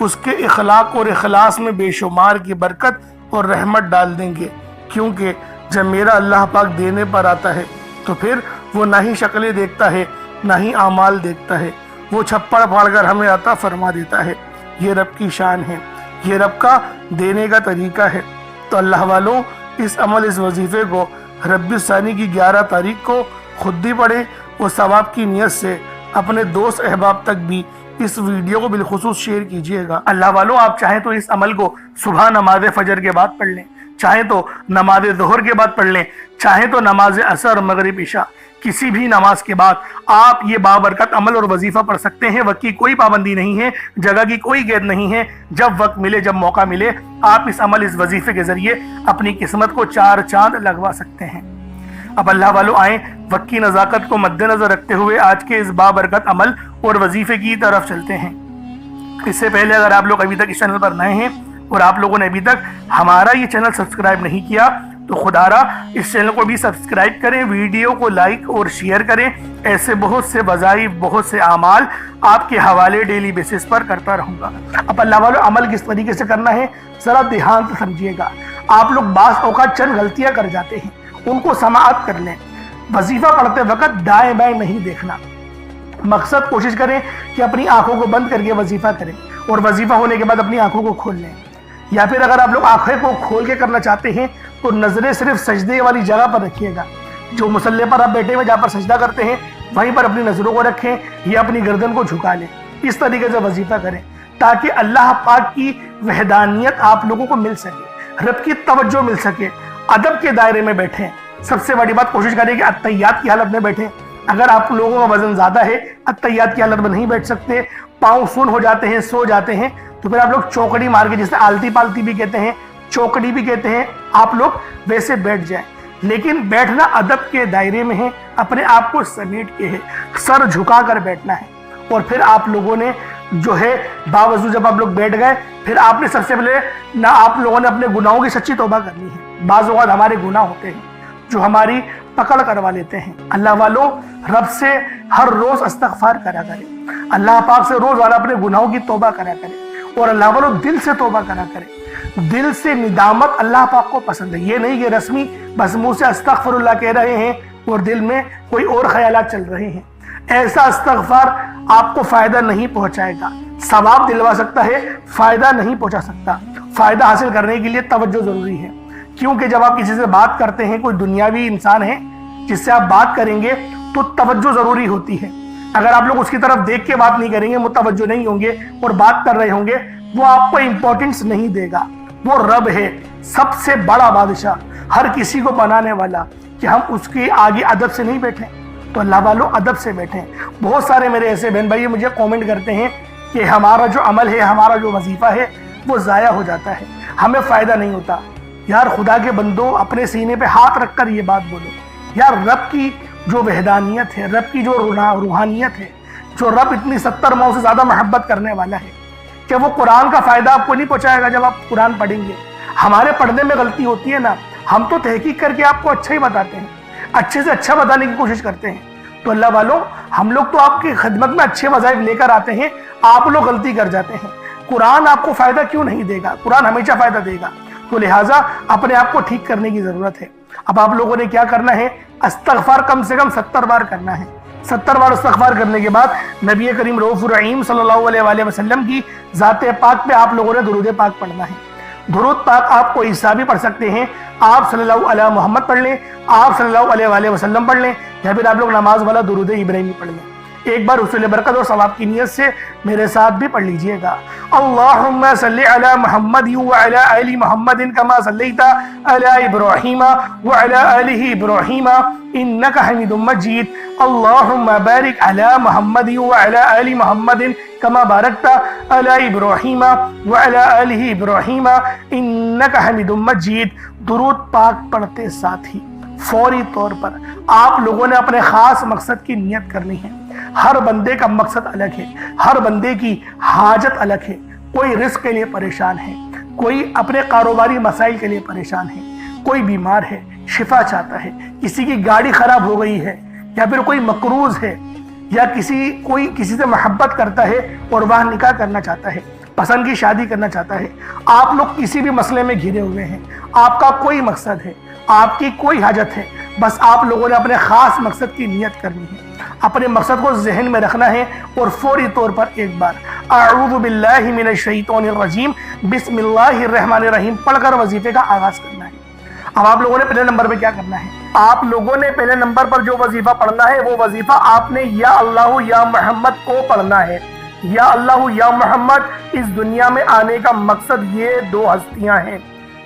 اس کے اخلاق اور اخلاص میں بے شمار کی برکت اور رحمت ڈال دیں گے، کیونکہ جب میرا اللہ پاک دینے پر آتا ہے تو پھر وہ نہ ہی شکلیں دیکھتا ہے نہ ہی اعمال دیکھتا ہے، وہ چھپڑ پھاڑ کر ہمیں عطا فرما دیتا ہے۔ یہ رب کی شان ہے، یہ رب کا دینے کا طریقہ ہے۔ تو اللہ والوں، اس عمل، اس وظیفے کو ربیع الثانی کی 11 تاریخ کو خود بھی پڑھیں اور ثواب کی نیت سے اپنے دوست احباب تک بھی اس ویڈیو کو بالخصوص شیئر کیجئے گا۔ اللہ والوں، آپ چاہیں تو اس عمل کو صبح نماز فجر کے بعد پڑھ لیں، چاہیں تو نماز ظہر کے بعد پڑھ لیں، چاہیں تو نماز عصر، مغرب، عشاء، کسی بھی نماز کے بعد آپ یہ بابرکت عمل اور وظیفہ پڑھ سکتے ہیں۔ وقت کی کوئی پابندی نہیں ہے، جگہ کی کوئی قید نہیں ہے، جب وقت ملے، جب موقع ملے، آپ اس عمل، اس وظیفے کے ذریعے اپنی قسمت کو 4 چاند لگوا سکتے ہیں۔ اب اللہ والوں، آئیں وقت کی نزاکت کو مد نظر رکھتے ہوئے آج کے اس بابرکت عمل اور وظیفے کی طرف چلتے ہیں۔ اس سے پہلے اگر آپ لوگ ابھی تک اس چینل پر نئے ہیں اور آپ لوگوں نے ابھی تک ہمارا یہ چینل سبسکرائب نہیں کیا تو خدا را اس چینل کو بھی سبسکرائب کریں، ویڈیو کو لائک اور شیئر کریں۔ ایسے بہت سے وظائف، بہت سے اعمال آپ کے حوالے ڈیلی بیسس پر کرتا رہوں گا۔ اب اللہ والوں، عمل کس طریقے سے کرنا ہے ذرا دھیان سے سمجھیے گا۔ آپ لوگ بعض اوقات چند غلطیاں کر جاتے ہیں، ان کو سماعت کر لیں۔ وظیفہ پڑھتے وقت دائیں بائیں نہیں دیکھنا، مقصد کوشش کریں کہ اپنی آنکھوں کو بند کر کے وظیفہ کریں اور وظیفہ ہونے کے بعد اپنی آنکھوں کو کھول لیں، یا پھر اگر آپ لوگ آنکھیں کو کھول کے کرنا چاہتے ہیں تو نظریں صرف سجدے والی جگہ پر رکھیے گا۔ جو مصلی پر آپ بیٹھے ہوئے جہاں پر سجدہ کرتے ہیں وہیں پر اپنی نظروں کو رکھیں یا اپنی گردن کو جھکا لیں۔ اس طریقے سے وظیفہ کریں تاکہ اللہ پاک کی وحدانیت آپ لوگوں کو مل سکے، رب کی توجہ مل سکے، ادب کے دائرے میں بیٹھیں۔ سب سے بڑی بات، کوشش کریں کہ اتحیات کی حالت میں بیٹھیں۔ اگر آپ لوگوں کا وزن زیادہ ہے، اتحیات کی حالت میں نہیں بیٹھ سکتے، پاؤں سن ہو جاتے ہیں، سو جاتے ہیں، تو پھر آپ لوگ چوکڑی مار کے، جسے آلتی پالتی بھی کہتے ہیں، چوکڑی بھی کہتے ہیں، آپ لوگ ویسے بیٹھ جائیں۔ لیکن بیٹھنا ادب کے دائرے میں ہے، اپنے آپ کو سمیٹ کے ہے، سر جھکا کر بیٹھنا ہے۔ اور پھر آپ لوگوں نے جو ہے باوضو جب آپ لوگ بیٹھ گئے، پھر آپ نے سب سے پہلے آپ لوگوں نے اپنے گناہوں کی سچی توبہ کرنی ہے۔ بعض اوقات ہمارے گناہ ہوتے ہیں جو ہماری پکڑ کروا لیتے ہیں۔ اللہ والوں، رب سے ہر روز استغفار کرا کریں، اللہ پاک سے روزانہ اپنے گناہوں کی توبہ کرا کریں، اور اللہ والوں دل سے توبہ کرا کریں۔ دل سے ندامت اللہ پاک کو پسند ہے، یہ نہیں کہ رسمی بس منہ سے استغفر اللہ کہہ رہے ہیں اور دل میں کوئی اور خیالات چل رہے ہیں۔ ایسا استغفار آپ کو فائدہ نہیں پہنچائے گا، ثواب دلوا سکتا ہے، فائدہ نہیں پہنچا سکتا۔ فائدہ حاصل کرنے کے لیے توجہ ضروری ہے، کیونکہ جب آپ کسی سے بات کرتے ہیں، کوئی دنیاوی انسان ہے جس سے آپ بات کریں گے تو توجہ ضروری ہوتی ہے۔ اگر آپ لوگ اس کی طرف دیکھ کے بات نہیں کریں گے، متوجہ نہیں ہوں گے اور بات کر رہے ہوں گے، وہ آپ کو امپورٹنس نہیں دے گا۔ وہ رب ہے، سب سے بڑا بادشاہ، ہر کسی کو بنانے والا، کہ ہم اس کے آگے ادب سے نہیں بیٹھیں۔ تو اللہ والوں، ادب سے بیٹھیں۔ بہت سارے میرے ایسے بہن بھائی مجھے کومنٹ کرتے ہیں کہ ہمارا جو عمل ہے، ہمارا جو وظیفہ ہے وہ ضائع ہو جاتا ہے، ہمیں فائدہ نہیں ہوتا۔ یار خدا کے بندو، اپنے سینے پہ ہاتھ رکھ کر یہ بات بولو، یار رب کی جو وحدانیت ہے، رب کی جو روحانیت ہے، جو رب اتنی 70 ماؤں سے زیادہ محبت کرنے والا ہے، کہ وہ قرآن کا فائدہ آپ کو نہیں پہنچائے گا جب آپ قرآن پڑھیں گے۔ ہمارے پڑھنے میں غلطی ہوتی ہے نا، ہم تو تحقیق کر کے آپ کو اچھا ہی بتاتے ہیں، اچھے سے اچھا بتانے کی کوشش کرتے ہیں۔ تو اللہ والوں، ہم لوگ تو آپ کی خدمت میں اچھے وظائف لے کر آتے ہیں، آپ لوگ غلطی کر جاتے ہیں۔ قرآن آپ کو فائدہ کیوں نہیں دے گا؟ قرآن ہمیشہ فائدہ دے گا۔ تو لہٰذا اپنے آپ کو ٹھیک کرنے کی ضرورت ہے۔ اب آپ لوگوں نے کیا کرنا ہے؟ استغفار کم سے کم 70 بار کرنا ہے۔ 70 بار استغفار کرنے کے بعد نبی کریم رؤوف الرحیم صلی اللہ علیہ وآلہ وسلم کی ذات پاک پہ آپ لوگوں نے درود پاک پڑھنا ہے۔ درود پاک آپ کو عیسیٰ بھی پڑھ سکتے ہیں، آپ صلی اللہ علیہ محمد پڑھ لیں، آپ صلی اللہ علیہ وآلہ وسلم پڑھ لیں، یا پھر آپ لوگ نماز والا درود ابراہیمی پڑھ لیں۔ ایک بار حصول برکت اور ثواب کی نیت سے میرے ساتھ بھی پڑھ لیجئے گا۔ اللہم صلی علی محمد وعلی آل محمد کما صلیت علی ابراہیم وعلی آل ابراہیم انک حمید مجید۔ اللہم بارک علی محمد وعلی آل محمد کما بارکت علی ابراہیم وعلی آل ابراہیم انک حمید مجید۔ درود پاک پڑھتے ساتھ ہی فوری طور پر آپ لوگوں نے اپنے خاص مقصد کی نیت کرنی ہے۔ ہر بندے کا مقصد الگ ہے، ہر بندے کی حاجت الگ ہے۔ کوئی رزق کے لیے پریشان ہے، کوئی اپنے کاروباری مسائل کے لیے پریشان ہے، کوئی بیمار ہے، شفا چاہتا ہے، کسی کی گاڑی خراب ہو گئی ہے، یا پھر کوئی مقروض ہے، یا کوئی کسی سے محبت کرتا ہے اور وہاں نکاح کرنا چاہتا ہے۔ پسند کی شادی کرنا چاہتا ہے، آپ لوگ کسی بھی مسئلے میں گھرے ہوئے ہیں، آپ کا کوئی مقصد ہے، آپ کی کوئی حاجت ہے، بس آپ لوگوں نے اپنے خاص مقصد کی نیت کرنی ہے، اپنے مقصد کو ذہن میں رکھنا ہے اور فوری طور پر ایک بار اعوذ باللہ من الشیطان الرجیم بسم اللہ الرحمن الرحیم پڑھ کر وظیفے کا آغاز کرنا ہے۔ اب آپ لوگوں نے پہلے نمبر پہ کیا کرنا ہے؟ آپ لوگوں نے پہلے نمبر پر جو وظیفہ پڑھنا ہے وہ وظیفہ آپ نے یا اللہ یا محمد کو پڑھنا ہے۔ یا اللہ یا محمد اس دنیا میں آنے کا مقصد یہ دو ہستیاں ہیں،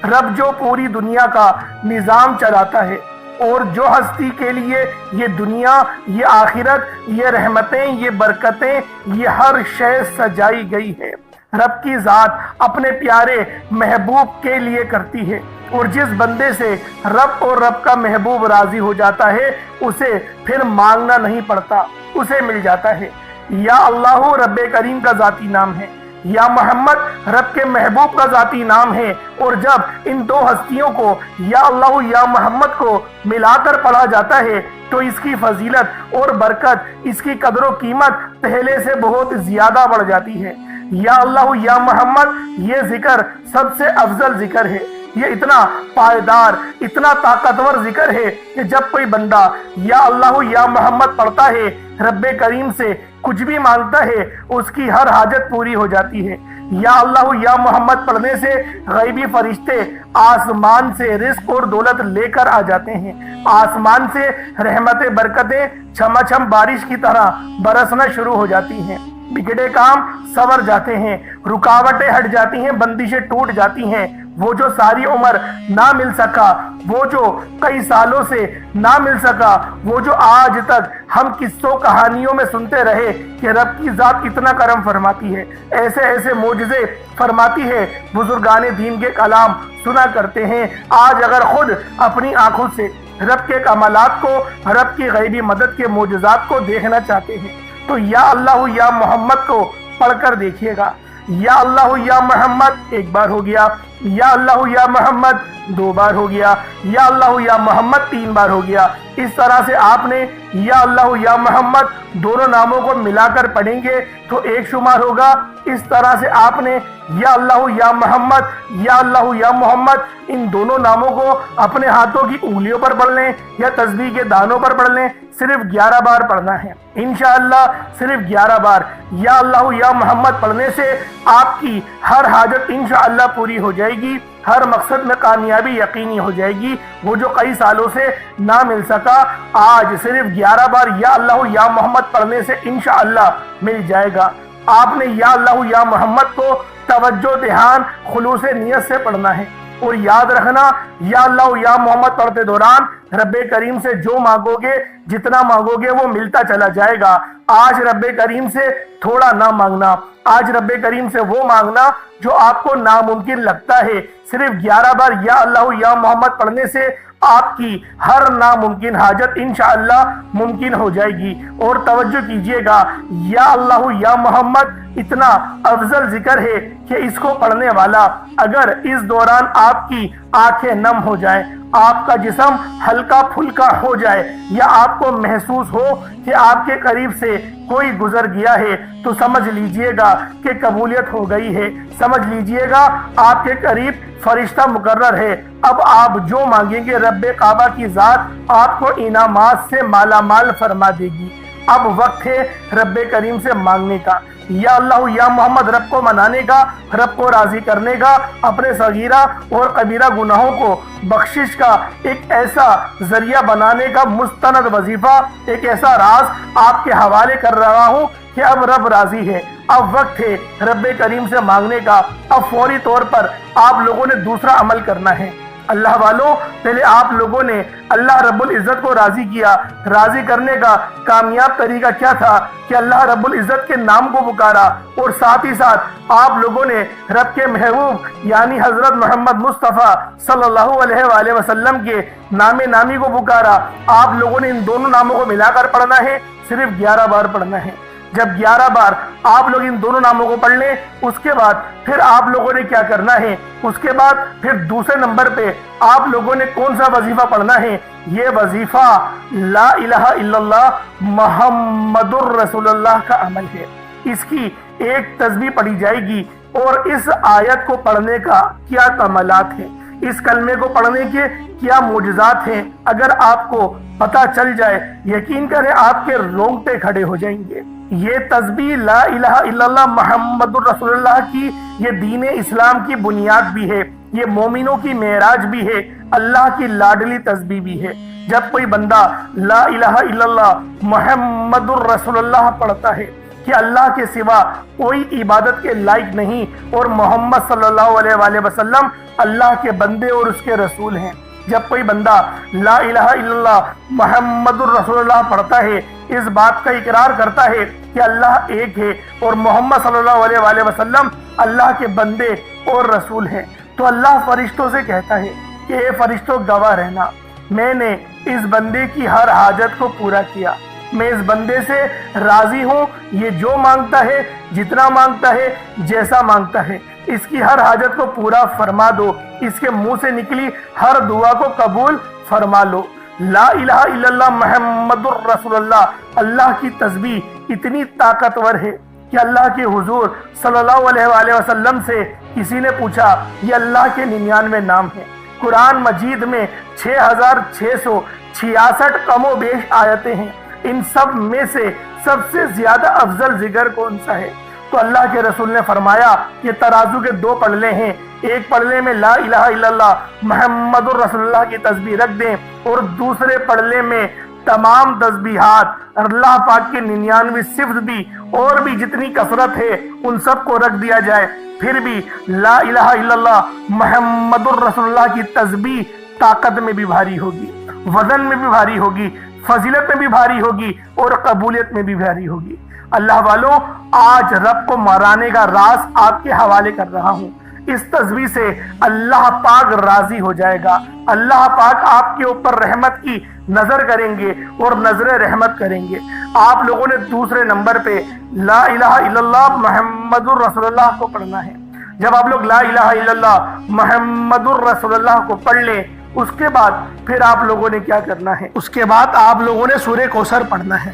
رب جو پوری دنیا کا نظام چلاتا ہے اور جو ہستی کے لیے یہ دنیا، یہ آخرت، یہ رحمتیں، یہ برکتیں، یہ ہر شے سجائی گئی ہے، رب کی ذات اپنے پیارے محبوب کے لیے کرتی ہے، اور جس بندے سے رب اور رب کا محبوب راضی ہو جاتا ہے اسے پھر مانگنا نہیں پڑتا، اسے مل جاتا ہے۔ یا اللہ رب کریم کا ذاتی نام ہے، یا محمد رب کے محبوب کا ذاتی نام ہے، اور جب ان دو ہستیوں کو یا اللہ یا محمد کو ملا کر پڑھا جاتا ہے تو اس کی فضیلت اور برکت، اس کی قدر و قیمت پہلے سے بہت زیادہ بڑھ جاتی ہے۔ یا اللہ یا محمد یہ ذکر سب سے افضل ذکر ہے، یہ اتنا پائیدار، اتنا طاقتور ذکر ہے کہ جب کوئی بندہ یا اللہ یا محمد پڑھتا ہے، رب کریم سے کچھ بھی مانگتا ہے، اس کی ہر حاجت پوری ہو جاتی ہے۔ یا اللہ یا محمد پڑھنے سے غیبی فرشتے آسمان سے رزق اور دولت لے کر آ جاتے ہیں، آسمان سے رحمت برکتیں چھما چھم بارش کی طرح برسنا شروع ہو جاتی ہیں، بگڑے کام سنور جاتے ہیں، رکاوٹیں ہٹ جاتی ہیں، بندشیں ٹوٹ جاتی ہیں، وہ جو ساری عمر نہ مل سکا، وہ جو کئی سالوں سے نہ مل سکا، وہ جو آج تک ہم قصوں کہانیوں میں سنتے رہے کہ رب کی ذات اتنا کرم فرماتی ہے، ایسے ایسے معجزے فرماتی ہے، بزرگان دین کے کلام سنا کرتے ہیں، آج اگر خود اپنی آنکھوں سے رب کے کمالات کو، رب کی غیبی مدد کے معجزات کو دیکھنا چاہتے ہیں تو یا اللہ یا محمد کو پڑھ کر دیکھیے گا۔ یا اللہ یا محمد ایک بار ہو گیا، یا اللہ یا محمد دو بار ہو گیا، یا اللہ یا محمد تین بار ہو گیا۔ اس طرح سے آپ نے یا اللہ یا محمد دونوں ناموں کو ملا کر پڑھیں گے تو ایک شمار ہوگا، اس طرح سے آپ نے یا اللہ یا محمد، یا اللہ یا محمد ان دونوں ناموں کو اپنے ہاتھوں کی انگلیوں پر پڑھ لیں یا تسبیح کے دانوں پر پڑھ لیں، صرف 11 بار پڑھنا ہے انشاءاللہ، صرف 11 بار یا اللہ یا محمد پڑھنے سے آپ کی ہر حاجت انشاءاللہ پوری ہو جائے گی، ہر مقصد میں کامیابی یقینی ہو جائے گی، وہ جو کئی سالوں سے نہ مل سکا آج صرف 11 بار یا اللہ یا محمد پڑھنے سے انشاءاللہ مل جائے گا۔ آپ نے یا اللہ یا محمد کو توجہ دھیان خلوص نیت سے پڑھنا ہے، اور یاد رکھنا یا اللہ یا محمد پڑھتے دوران رب کریم سے جو مانگو گے، جتنا مانگو گے وہ ملتا چلا جائے گا۔ آج رب کریم سے تھوڑا نہ مانگنا، آج رب کریم سے وہ مانگنا جو آپ کو ناممکن لگتا ہے۔ صرف 11 بار یا اللہ یا محمد پڑھنے سے آپ کی ہر ناممکن حاجت انشاءاللہ ممکن ہو جائے گی۔ اور توجہ کیجئے گا، یا اللہ یا محمد اتنا افضل ذکر ہے کہ اس کو پڑھنے والا اگر اس دوران آپ کی آنکھیں نم ہو جائیں، آپ کا جسم ہلکا پھلکا ہو جائے، یا آپ کو محسوس ہو کہ آپ کے قریب سے کوئی گزر گیا ہے، تو سمجھ لیجئے گا کہ قبولیت ہو گئی ہے، سمجھ لیجئے گا آپ کے قریب فرشتہ مقرر ہے۔ اب آپ جو مانگیں گے رب کعبہ کی ذات آپ کو انعامات سے مالا مال فرما دے گی۔ اب وقت ہے رب کریم سے مانگنے کا، یا اللہ یا محمد رب کو منانے کا، رب کو راضی کرنے کا، اپنے صغیرہ اور کبیرہ گناہوں کو بخشش کا ایک ایسا ذریعہ بنانے کا مستند وظیفہ، ایک ایسا راز آپ کے حوالے کر رہا ہوں کہ اب رب راضی ہے، اب وقت ہے رب کریم سے مانگنے کا۔ اب فوری طور پر آپ لوگوں نے دوسرا عمل کرنا ہے۔ اللہ والوں، پہلے آپ لوگوں نے اللہ رب العزت کو راضی کیا، راضی کرنے کا کامیاب طریقہ کیا تھا کہ اللہ رب العزت کے نام کو پکارا، اور ساتھ ہی ساتھ آپ لوگوں نے رب کے محبوب یعنی حضرت محمد مصطفیٰ صلی اللہ علیہ وآلہ وسلم کے نام نامی کو پکارا۔ آپ لوگوں نے ان دونوں ناموں کو ملا کر پڑھنا ہے، صرف 11 بار پڑھنا ہے۔ جب 11 بار آپ لوگ ان دونوں ناموں کو پڑھ لیں، اس کے بعد پھر آپ لوگوں نے کیا کرنا ہے، اس کے بعد پھر دوسرے نمبر پہ آپ لوگوں نے کون سا وظیفہ پڑھنا ہے؟ یہ وظیفہ لا الہ الا اللہ محمد الرسول اللہ کا عمل ہے۔ اس کی ایک تسبیح پڑھی جائے گی، اور اس آیت کو پڑھنے کا کیا کمالات ہیں، اس کلمے کو پڑھنے کے کیا معجزات ہیں، اگر آپ کو پتہ چل جائے یقین کریں آپ کے رونگٹے کھڑے ہو جائیں گے۔ یہ تسبیح لا الہ الا اللہ محمد الرسول اللہ کی یہ دین اسلام کی بنیاد بھی ہے، یہ مومنوں کی معراج بھی ہے، اللہ کی لاڈلی تسبیح بھی ہے۔ جب کوئی بندہ لا الہ الا اللہ محمد الرسول اللہ پڑھتا ہے کہ اللہ کے سوا کوئی عبادت کے لائق نہیں اور محمد صلی اللہ علیہ وآلہ وسلم اللہ کے بندے اور اس کے رسول ہیں، جب کوئی بندہ لا الہ الا اللہ محمد الرسول اللہ پڑھتا ہے، اس بات کا اقرار کرتا ہے کہ اللہ ایک ہے اور محمد صلی اللہ علیہ وآلہ وسلم اللہ کے بندے اور رسول ہیں، تو اللہ فرشتوں سے کہتا ہے کہ اے فرشتوں گواہ رہنا، میں نے اس بندے کی ہر حاجت کو پورا کیا، میں اس بندے سے راضی ہوں، یہ جو مانگتا ہے، جتنا مانگتا ہے، جیسا مانگتا ہے، اس کی ہر حاجت کو پورا فرما دو، اس کے منہ سے نکلی ہر دعا کو قبول فرما لو۔ لا الہ الا اللہ محمد الرسول اللہ، اللہ کی تسبیح اتنی طاقتور ہے کہ اللہ کے حضور صلی اللہ علیہ وآلہ وسلم سے کسی نے پوچھا، یہ اللہ کے 99 نام ہیں، قرآن مجید میں 6666 کم و بیش آیتیں ہیں، ان سب میں سے سب سے زیادہ افضل ذکر کون سا ہے؟ تو اللہ کے رسول نے فرمایا یہ ترازو کے 2 پلڑے ہیں، ایک پلڑے میں لا الہ الا اللہ محمد الرسول اللہ کی تسبیح رکھ دیں اور دوسرے پلڑے میں تمام تسبیحات اللہ پاک کے 99 صفت بھی اور بھی جتنی کثرت ہے ان سب کو رکھ دیا جائے، پھر بھی لا الہ الا اللہ محمد الرسول اللہ کی تسبیح طاقت میں بھی بھاری ہوگی، وزن میں بھی بھاری ہوگی، فضیلت میں بھی بھاری ہوگی اور قبولیت میں بھی بھاری ہوگی۔ اللہ والوں، آج رب کو مرانے کا راز آپ کے حوالے کر رہا ہوں، اس تسبیح سے اللہ پاک راضی ہو جائے گا، اللہ پاک آپ کے اوپر رحمت کی نظر کریں گے اور نظر رحمت کریں گے۔ آپ لوگوں نے دوسرے نمبر پہ لا الہ الا اللہ محمد الرسول اللہ کو پڑھنا ہے۔ جب آپ لوگ لا الہ الا اللہ محمد الرسول اللہ کو پڑھ لیں، اس کے بعد پھر آپ لوگوں نے کیا کرنا ہے؟ اس کے بعد آپ لوگوں نے سورہ کوثر پڑھنا ہے۔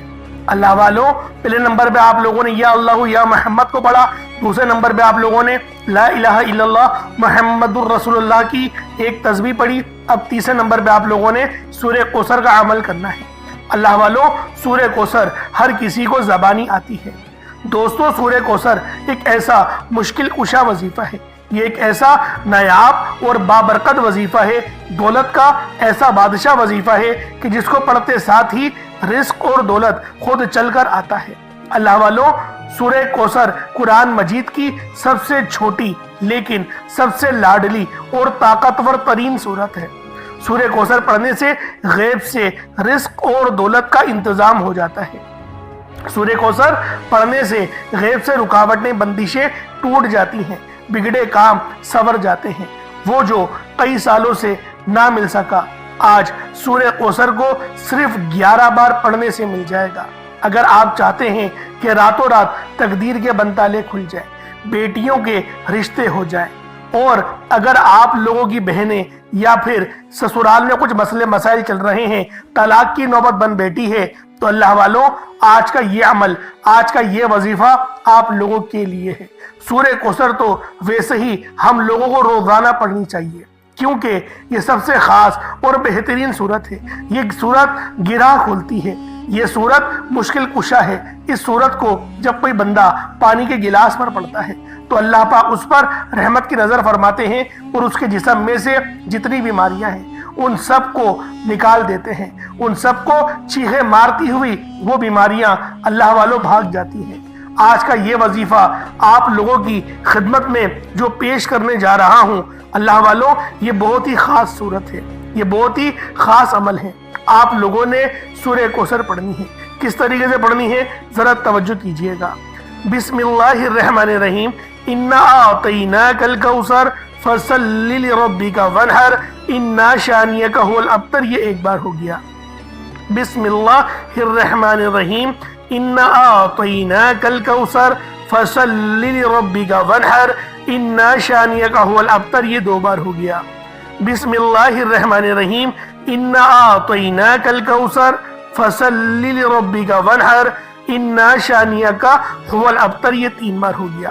اللہ والوں، پہلے نمبر پہ آپ لوگوں نے یا اللہ یا محمد کو پڑھا، دوسرے نمبر پہ آپ لوگوں نے لا الہ الا اللہ محمد الرسول اللہ کی ایک تسبیح پڑھی، اب تیسرے نمبر پہ آپ لوگوں نے سورہ کوثر کا عمل کرنا ہے۔ اللہ والوں، سورہ کوثر ہر کسی کو زبانی آتی ہے۔ دوستو، سورہ کوثر ایک ایسا مشکل کشا وظیفہ ہے، یہ ایک ایسا نایاب اور بابرکت وظیفہ ہے، دولت کا ایسا بادشاہ وظیفہ ہے کہ جس کو پڑھتے ساتھ ہی رزق اور دولت خود چل کر آتا ہے۔ اللہ والوں، سورہ کوثر قرآن مجید کی سب سے چھوٹی لیکن سب سے لاڈلی اور طاقتور ترین سورت ہے۔ سورہ کوثر پڑھنے سے غیب سے رزق اور دولت کا انتظام ہو جاتا ہے۔ سورہ کوثر پڑھنے سے غیب سے رکاوٹیں، بندشیں ٹوٹ جاتی ہیں، بگڑے کام سنور جاتے ہیں، وہ جو کئی سالوں سے نہ مل سکا آج سورہ کوثر کو صرف 11 بار پڑھنے سے مل جائے گا۔ اگر آپ چاہتے ہیں کہ راتوں رات تقدیر کے بنتالے کھل جائیں، بیٹیوں کے رشتے ہو جائیں، اور اگر آپ لوگوں کی بہنیں یا پھر سسرال میں کچھ مسئلے مسائل چل رہے ہیں، طلاق کی نوبت بن بیٹھی ہے، تو اللہ والوں، آج کا یہ عمل، آج کا یہ وظیفہ آپ لوگوں کے لیے ہے۔ سورہ کوثر تو ویسے ہی ہم لوگوں کو روزانہ پڑھنی چاہیے، کیونکہ یہ سب سے خاص اور بہترین سورت ہے۔ یہ سورت گرہ کھولتی ہے، یہ سورت مشکل کشا ہے۔ اس سورت کو جب کوئی بندہ پانی کے گلاس پر پڑھتا ہے تو اللہ پاک اس پر رحمت کی نظر فرماتے ہیں اور اس کے جسم میں سے جتنی بیماریاں ہیں ان سب کو نکال دیتے ہیں، ان سب کو چیخیں مارتی ہوئی وہ بیماریاں اللہ والوں بھاگ جاتی ہیں۔ آج کا یہ وظیفہ آپ لوگوں کی خدمت میں جو پیش کرنے جا رہا ہوں، اللہ والوں، یہ بہت ہی خاص صورت ہے، یہ بہت ہی خاص عمل ہے۔ آپ لوگوں نے سورہ کوثر پڑھنی ہے۔ کس طریقے سے پڑھنی ہے ذرا توجہ کیجئے گا۔ بسم اللہ الرحمن الرحیم، انا اعطیناک الکوثر فصل لربک وانحر انا شانیک هو الابتر، یہ ایک بار ہو گیا۔ بسم اللہ الرحمن الرحیم، انا اعطیناک الکوثر فصل لربک وانحر انا شانیک هو الابتر، یہ 2 بار ہو گیا۔ بسم اللہ الرحمن الرحیم، انا اعطیناک الکوثر فصل لربک وانحر انا شانیک هو الابتر، یہ 3 بار ہو گیا۔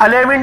11